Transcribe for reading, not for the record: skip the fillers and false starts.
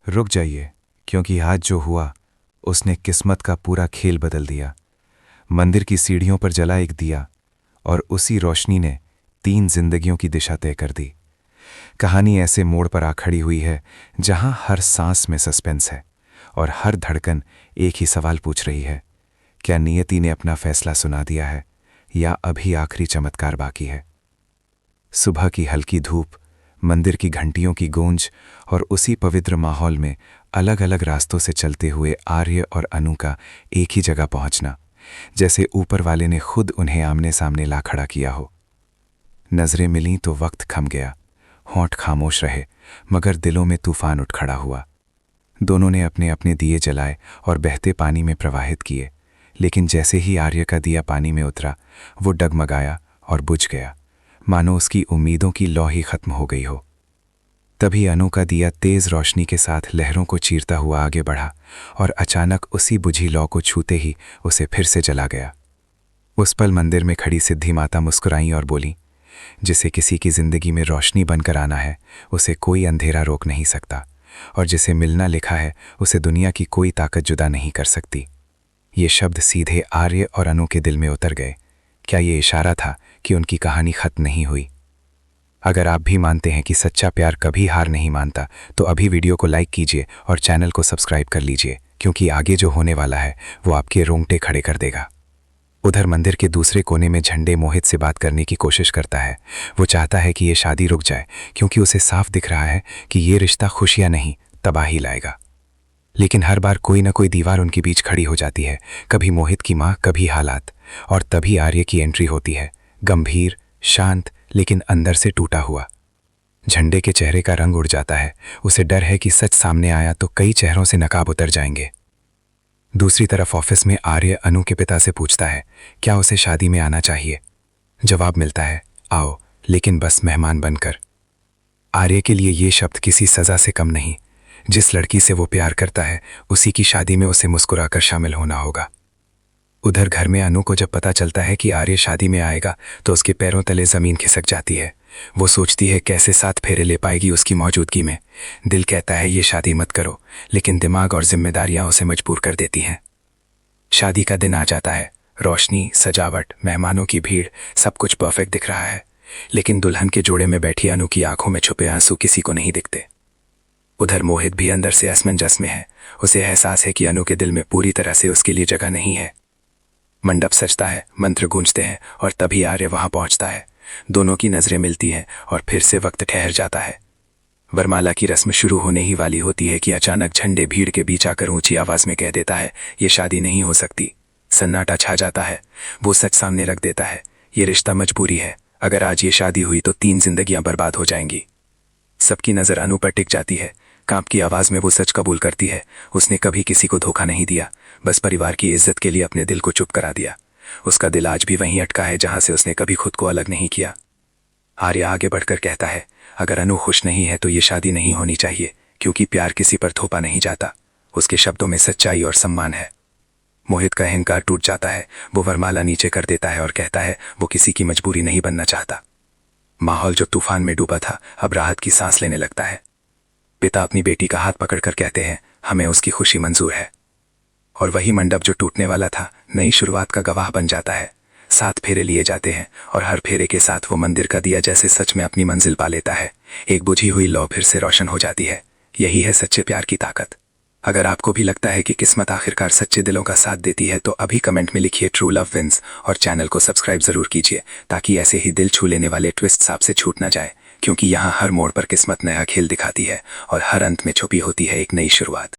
रुक जाइए, क्योंकि आज जो हुआ उसने किस्मत का पूरा खेल बदल दिया। मंदिर की सीढ़ियों पर जला एक दिया और उसी रोशनी ने 3 जिंदगियों की दिशा तय कर दी। कहानी ऐसे मोड़ पर आ खड़ी हुई है जहां हर सांस में सस्पेंस है और हर धड़कन एक ही सवाल पूछ रही है, क्या नियति ने अपना फैसला सुना दिया है या अभी आखिरी चमत्कार बाकी है। सुबह की हल्की धूप, मंदिर की घंटियों की गूंज और उसी पवित्र माहौल में अलग अलग रास्तों से चलते हुए आर्य और अनु का एक ही जगह पहुंचना, जैसे ऊपर वाले ने खुद उन्हें आमने सामने ला खड़ा किया हो। नजरें मिलीं तो वक्त थम गया, होंठ खामोश रहे, मगर दिलों में तूफान उठ खड़ा हुआ। दोनों ने अपने अपने दिए जलाए और बहते पानी में प्रवाहित किए, लेकिन जैसे ही आर्य का दिया पानी में उतरा, वो डगमगाया और बुझ गया, मानो उसकी उम्मीदों की लौ ही खत्म हो गई हो। तभी अनु का दिया तेज रोशनी के साथ लहरों को चीरता हुआ आगे बढ़ा और अचानक उसी बुझी लौ को छूते ही उसे फिर से जला गया। उस पल मंदिर में खड़ी सिद्धि माता मुस्कुराईं और बोली, जिसे किसी की जिंदगी में रोशनी बनकर आना है, उसे कोई अंधेरा रोक नहीं सकता, और जिसे मिलना लिखा है, उसे दुनिया की कोई ताकत जुदा नहीं कर सकती। ये शब्द सीधे आर्य और अनु के दिल में उतर गए। क्या ये इशारा था कि उनकी कहानी खत्म नहीं हुई? अगर आप भी मानते हैं कि सच्चा प्यार कभी हार नहीं मानता, तो अभी वीडियो को लाइक कीजिए और चैनल को सब्सक्राइब कर लीजिए, क्योंकि आगे जो होने वाला है वो आपके रोंगटे खड़े कर देगा। उधर मंदिर के दूसरे कोने में झंडे मोहित से बात करने की कोशिश करता है। वो चाहता है कि ये शादी रुक जाए, क्योंकि उसे साफ दिख रहा है कि ये रिश्ता खुशियां नहीं, तबाही लाएगा। लेकिन हर बार कोई ना कोई दीवार उनके बीच खड़ी हो जाती है, कभी मोहित की माँ, कभी हालात, और तभी आर्य की एंट्री होती है, गंभीर, शांत, लेकिन अंदर से टूटा हुआ। झंडे के चेहरे का रंग उड़ जाता है। उसे डर है कि सच सामने आया तो कई चेहरों से नकाब उतर जाएंगे। दूसरी तरफ ऑफिस में आर्य अनु के पिता से पूछता है, क्या उसे शादी में आना चाहिए। जवाब मिलता है, आओ, लेकिन बस मेहमान बनकर। आर्य के लिए ये शब्द किसी सजा से कम नहीं। जिस लड़की से वो प्यार करता है, उसी की शादी में उसे मुस्कुराकर शामिल होना होगा। उधर घर में अनु को जब पता चलता है कि आर्य शादी में आएगा, तो उसके पैरों तले जमीन खिसक जाती है। वो सोचती है कैसे 7 फेरे ले पाएगी उसकी मौजूदगी में। दिल कहता है ये शादी मत करो, लेकिन दिमाग और जिम्मेदारियां उसे मजबूर कर देती हैं। शादी का दिन आ जाता है। रोशनी, सजावट, मेहमानों की भीड़, सब कुछ परफेक्ट दिख रहा है, लेकिन दुल्हन के जोड़े में बैठी अनु की आंखों में छुपे आंसू किसी को नहीं दिखते। उधर मोहित भी अंदर से असमंजस में है। उसे एहसास है कि अनु के दिल में पूरी तरह से उसके लिए जगह नहीं है। मंडप सजता है, मंत्र गूंजते हैं, और तभी आर्य वहां पहुंचता है। दोनों की नजरें मिलती हैं और फिर से वक्त ठहर जाता है। वरमाला की रस्म शुरू होने ही वाली होती है कि अचानक झंडे भीड़ के बीच आकर ऊंची आवाज में कह देता है, ये शादी नहीं हो सकती। सन्नाटा छा जाता है। वो सच सामने रख देता है, ये रिश्ता मजबूरी है। अगर आज ये शादी हुई तो 3 जिंदगियां बर्बाद हो जाएंगी। सबकी नजर अनु पर टिक जाती है। कांप की आवाज में वो सच कबूल करती है, उसने कभी किसी को धोखा नहीं दिया, बस परिवार की इज्जत के लिए अपने दिल को चुप करा दिया। उसका दिल आज भी वहीं अटका है जहां से उसने कभी खुद को अलग नहीं किया। आर्य आगे बढ़कर कहता है, अगर अनु खुश नहीं है तो ये शादी नहीं होनी चाहिए, क्योंकि प्यार किसी पर थोपा नहीं जाता। उसके शब्दों में सच्चाई और सम्मान है। मोहित का अहंकार टूट जाता है। वो वरमाला नीचे कर देता है और कहता है वो किसी की मजबूरी नहीं बनना चाहता। माहौल जो तूफान में डूबा था, अब राहत की सांस लेने लगता है। पिता अपनी बेटी का हाथ पकड़कर कहते हैं, हमें उसकी खुशी मंजूर है। और वही मंडप जो टूटने वाला था, नई शुरुआत का गवाह बन जाता है। 7 फेरे लिए जाते हैं और हर फेरे के साथ वो मंदिर का दिया जैसे सच में अपनी मंजिल पा लेता है। एक बुझी हुई लौ फिर से रोशन हो जाती है। यही है सच्चे प्यार की ताकत। अगर आपको भी लगता है कि किस्मत आखिरकार सच्चे दिलों का साथ देती है, तो अभी कमेंट में लिखिए ट्रू लव विंस, और चैनल को सब्सक्राइब जरूर कीजिए, ताकि ऐसे ही दिल छू लेने वाले ट्विस्ट आपसे छूट ना जाए, क्योंकि यहाँ हर मोड़ पर किस्मत नया खेल दिखाती है और हर अंत में छुपी होती है एक नई शुरुआत।